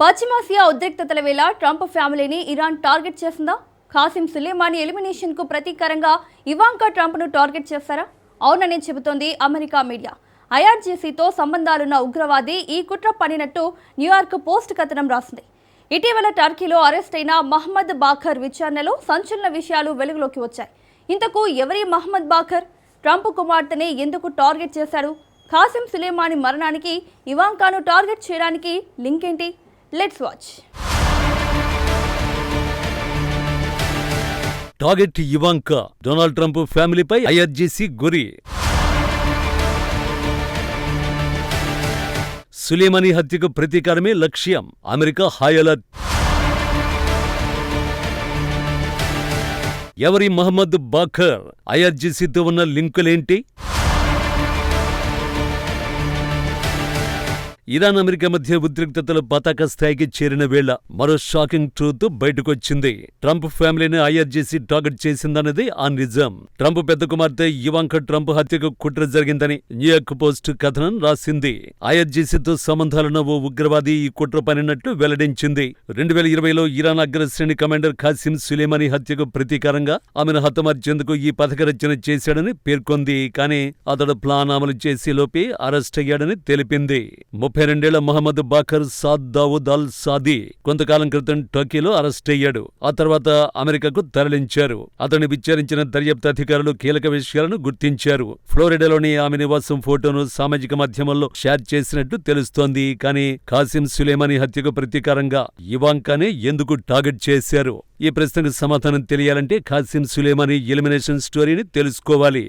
పశ్చిమాసియా ఉద్రిక్తతల వేళ ట్రంప్ ఫ్యామిలీని ఇరాన్ టార్గెట్ చేసిందా? ఖాసిం సులేమానీ ఎలిమినేషన్కు ప్రతీకారంగా ఇవాంకా ట్రంప్ను టార్గెట్ చేశారా? అవునని చెబుతోంది అమెరికా మీడియా. ఐఆర్జీసీతో సంబంధాలున్న ఉగ్రవాది ఈ కుట్ర పనినట్టు న్యూయార్క్ పోస్ట్ కథనం రాసింది. ఇటీవల టర్కీలో అరెస్ట్ అయిన మహమ్మద్ బాఖర్ విచారణలో సంచలన విషయాలు వెలుగులోకి వచ్చాయి. ఇంతకు ఎవరి మహమ్మద్ బాఖర్? ట్రంప్ కుమార్తెని ఎందుకు టార్గెట్ చేశాడు? ఖాసిం సులేమానీ మరణానికి ఇవాంకాను టార్గెట్ చేయడానికి లింక్ ఏంటి? Let's watch. Target Ivanka. Donald Trump ఫ్యామిలీపై ఐఆర్జీసీ గురి. సులేమానీ హత్యకు ప్రతీకారమే లక్ష్యం. America high alert. ఎవరి మహమ్మద్ బాఖర్? ఐఆర్జీసీతో ఉన్న లింకులేంటి? ఇరాన్ అమెరికా మధ్య ఉద్రిక్తతలు పతాక స్థాయికి చేరిన వేళ మరో షాకింగ్ ట్రూత్ బయటకొచ్చింది. ట్రంప్ ఫ్యామిలీని ఐఆర్జీసీ టార్గెట్ చేసిందన్నది ఆ నిజం. ట్రంప్ పెద్ద కుమార్తె ఇవాంకా ట్రంప్ హత్యకు కుట్ర జరిగిందని న్యూయార్క్ పోస్ట్ కథనం రాసింది. ఐఆర్జీసీతో సంబంధాలున్న ఓ ఉగ్రవాది ఈ కుట్ర పనినట్లు వెల్లడించింది. 2020లో ఇరాన్ అగ్రశ్రేణి కమాండర్ ఖాసిం సులేమానీ హత్యకు ప్రతీకారంగా ఆమెను హతమార్చేందుకు ఈ పథక రచన చేశాడని పేర్కొంది. కానీ అతడు ప్లాన్ అమలు చేసేలోపే అరెస్ట్ అయ్యాడని తెలిపింది. 32 మహమ్మద్ బాఖర్ సాద్ దావూద్ అల్ సాదీ కొంతకాలం క్రితం టర్కీలో అరెస్ట్ అయ్యాడు. ఆ తర్వాత అమెరికాకు తరలించారు. అతన్ని విచారించిన దర్యాప్తు అధికారులు కీలక విషయాలను గుర్తించారు. ఫ్లోరిడాలోని ఆమె నివాసం ఫోటోను సామాజిక మాధ్యమంలో షేర్ చేసినట్టు తెలుస్తోంది. కానీ ఖాసిం సులేమానీ హత్యకు ప్రతీకారంగా ఇవాంకానే ఎందుకు టార్గెట్ చేశారు? ఈ ప్రశ్నకు సమాధానం తెలియాలంటే ఖాసిం సులేమానీ ఎలిమినేషన్ స్టోరీని తెలుసుకోవాలి.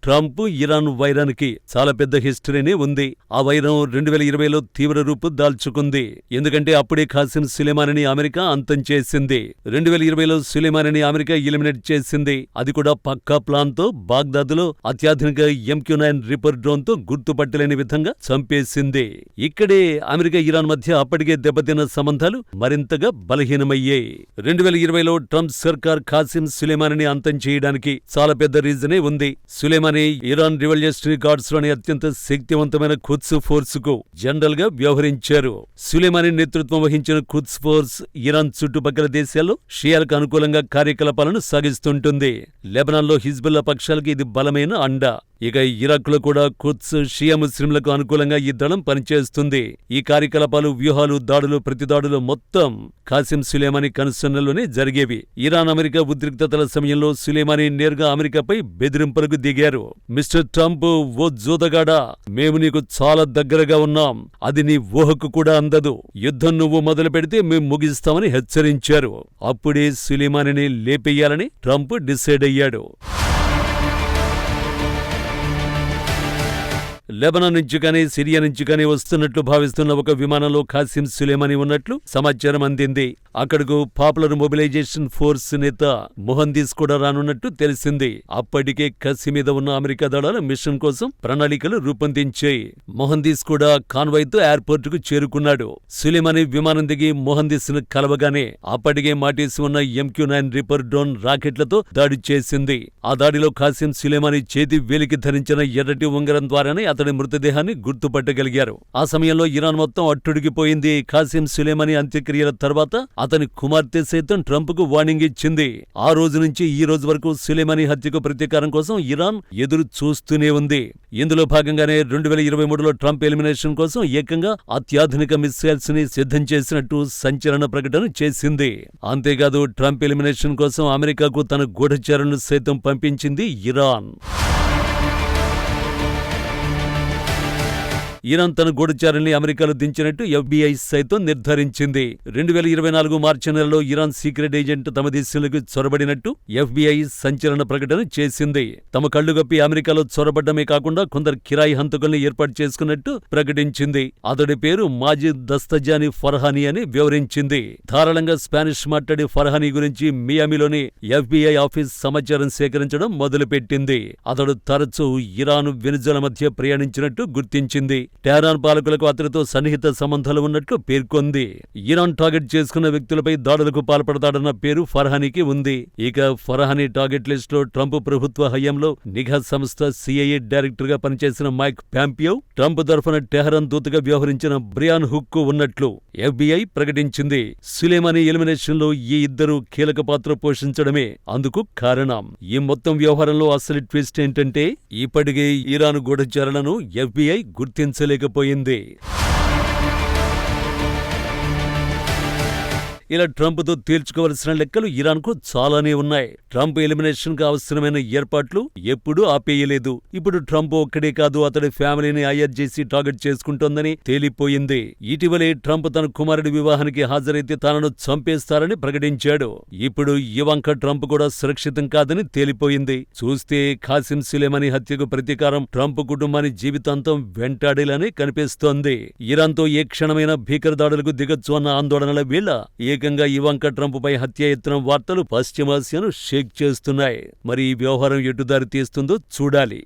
ట్రంప్ ఇరాన్ వైరానికి చాలా పెద్ద హిస్టరీనే ఉంది. ఆ వైరం 2020లో తీవ్ర రూపు దాల్చుకుంది. ఎందుకంటే అప్పుడే ఖాసిం సులేమానీని అమెరికా అంతం చేసింది. 2020లో సులేమానీని అమెరికా ఎలిమినేట్ చేసింది. అది కూడా పక్కా ప్లాన్ తో బాగ్దాదులో అత్యాధునిక MQ-9 రిపర్ డ్రోన్ తో గుర్తుపట్టలేని విధంగా చంపేసింది. ఇక్కడే అమెరికా ఇరాన్ మధ్య అప్పటికే దెబ్బతిన్న సంబంధాలు మరింతగా బలహీనమయ్యాయి. 2020లో ట్రంప్ సర్కార్ ఖాసిం సులేమానీని అంతం చేయడానికి చాలా పెద్ద రీజనే ఉంది. సులేమానీ ఇరాన్ రివల్యూషనరీ గార్డ్స్ లోని అత్యంత శక్తివంతమైన ఖుద్స్ ఫోర్స్ కు జనరల్ గా వ్యవహరించారు. సులేమానీ నేతృత్వం వహించిన ఖుద్స్ ఫోర్స్ ఇరాన్ చుట్టుపక్కల దేశాల్లో షియాలకు అనుకూలంగా కార్యకలాపాలను సాగిస్తుంటుంది. లెబనాన్లో హిజ్బుల్లా పక్షాలకి ఇది బలమైన అండ. ఇక ఇరాక్లో కూడా ఖుద్స్ షియా ముస్లింలకు అనుకూలంగా ఈ దళం పనిచేస్తుంది. ఈ కార్యకలాపాలు, వ్యూహాలు, దాడులు, ప్రతిదాడులు మొత్తం ఖాసిం సులేమానీ కనుసన్నల్లోనే జరిగేవి. ఇరాన్ అమెరికా ఉద్రిక్తతల సమయంలో సులేమానీ నేరుగా అమెరికాపై బెదిరింపులకు దిగారు. మిస్టర్ ట్రంప్, ఓ జోదగాడా, మేము నీకు చాలా దగ్గరగా ఉన్నాం. అది నీ ఊహకు కూడా అందదు. యుద్ధం నువ్వు మొదలు పెడితే మేం ముగిస్తామని హెచ్చరించారు. అప్పుడే సులేమానీని లేపేయాలని ట్రంప్ డిసైడ్ అయ్యాడు. లెబనాన్ నుంచి కానీ సిరియా నుంచి కానీ వస్తున్నట్లు భావిస్తున్న ఒక విమానంలో ఖాసిం సులేమానీ ఉన్నట్లు సమాచారం అందింది. అక్కడకు పాపులర్ మొబిలైజేషన్ ఫోర్స్ నేత మొహందీస్ కూడా రానున్నట్టు తెలిసింది. అప్పటికే కసి మీద ఉన్న అమెరికా దళాల మిషన్ కోసం ప్రణాళికలు రూపొందించాయి. మొహందీస్ కూడా కాన్వాయ్తో ఎయిర్పోర్ట్ కు చేరుకున్నాడు. సులేమానీ విమానం దిగి మొహందీస్ ను కలవగానే అప్పటికే మాటేసి ఉన్న MQ-9 రిపర్ డ్రోన్ రాకెట్లతో దాడి చేసింది. ఆ దాడిలో ఖాసిం సులేమానీ చేతి వేలికి ధరించిన ఎర్రటి ఉంగరం ద్వారానే అతడి మృతదేహాన్ని గుర్తుపట్టగలిగారు. ఆ సమయంలో ఇరాన్ మొత్తం అట్టుడికిపోయింది. ఖాసిం సులేమానీ అంత్యక్రియల తర్వాత అతని కుమార్తె సైతం ట్రంప్ కు వార్నింగ్ ఇచ్చింది. ఆ రోజు నుంచి ఈ రోజు వరకు సులేమానీ హత్యకు ప్రతీకారం కోసం ఇరాన్ ఎదురు చూస్తూనే ఉంది. ఇందులో భాగంగానే 2023లో ట్రంప్ ఎలిమినేషన్ కోసం ఏకంగా అత్యాధునిక మిస్సైల్స్ ని సిద్ధం చేసినట్టు సంచలన ప్రకటన చేసింది. అంతేకాదు, ట్రంప్ ఎలిమినేషన్ కోసం అమెరికాకు తన గూఢచారులను సైతం పంపించింది ఇరాన్. ఇరాన్ తన గూఢచారుల్ని అమెరికాలో దించినట్టు FBI సైతం నిర్ధారించింది. 2024 మార్చి నెలలో ఇరాన్ సీక్రెట్ ఏజెంట్ తమ దేశంలోకి చొరబడినట్టు FBI సంచలన ప్రకటన చేసింది. తమ కళ్లుగప్పి అమెరికాలో చొరబడ్డమే కాకుండా కొందరు కిరాయి హంతకుల్ని ఏర్పాటు చేసుకున్నట్టు ప్రకటించింది. అతడి పేరు మాజిద్ దస్తజానీ ఫర్హానీ అని వివరించింది. ధారాళంగా స్పానిష్ మాట్లాడే ఫర్హానీ గురించి మియామిలోని FBI ఆఫీస్ సమాచారం సేకరించడం మొదలుపెట్టింది. అతడు తరచూ ఇరాన్, వెనిజులా మధ్య ప్రయాణించినట్టు గుర్తించింది. టెహరాన్ పాలకులకు అతడితో సన్నిహిత సంబంధాలు ఉన్నట్లు పేర్కొంది. ఇరాన్ టార్గెట్ చేసుకున్న వ్యక్తులపై దాడులకు పాల్పడతాడన్న పేరు ఫర్హానీకి ఉంది. ఇక ఫర్హానీ టార్గెట్ లిస్టులో ట్రంప్ ప్రభుత్వ హయాంలో నిఘా సంస్థ CIA డైరెక్టర్ గా పనిచేసిన మైక్ పాంపియో, ట్రంప్ తరఫున టెహరాన్ దూతగా వ్యవహరించిన బ్రియాన్ హుక్ ఉన్నట్లు FBI ప్రకటించింది. సులేమానీ ఎలిమినేషన్ లో ఈ ఇద్దరు కీలక పాత్ర పోషించడమే అందుకు కారణం. ఈ మొత్తం వ్యవహారంలో అసలు ట్విస్ట్ ఏంటంటే ఇప్పటికే ఇరాన్ గూఢచారులను FBI గుర్తించలేకపోయింది. ఇలా ట్రంప్తో తేల్చుకోవలసిన లెక్కలు ఇరాన్కు చాలానే ఉన్నాయి. ట్రంప్ ఎలిమినేషన్ కు అవసరమైన ఏర్పాట్లు ఎప్పుడూ ఆపేయలేదు. ఇప్పుడు ట్రంప్ ఒక్కడే కాదు, అతడి ఫ్యామిలీని IRGC టార్గెట్ చేసుకుంటోందని తేలిపోయింది. ఇటీవలే ట్రంప్ తన కుమారుడి వివాహానికి హాజరైతే తనను చంపేస్తారని ప్రకటించాడు. ఇప్పుడు ఇవాంకా ట్రంప్ కూడా సురక్షితం కాదని తేలిపోయింది. చూస్తే ఖాసిం సులేమానీ హత్యకు ప్రతీకారం ట్రంప్ కుటుంబాన్ని జీవితాంతం వెంటాడేలానే కనిపిస్తోంది. ఇరాన్తో ఏ క్షణమైన భీకర దాడులకు దిగొచ్చు అన్న ఆందోళనల వేళ ఏకంగా ఇవాంకా ట్రంప్ పై హత్యాయత్నం వార్తలు పశ్చిమాసియాను షేక్ చేస్తున్నాయి. మరి ఈ వ్యవహారం ఎటు దారి తీస్తుందో చూడాలి.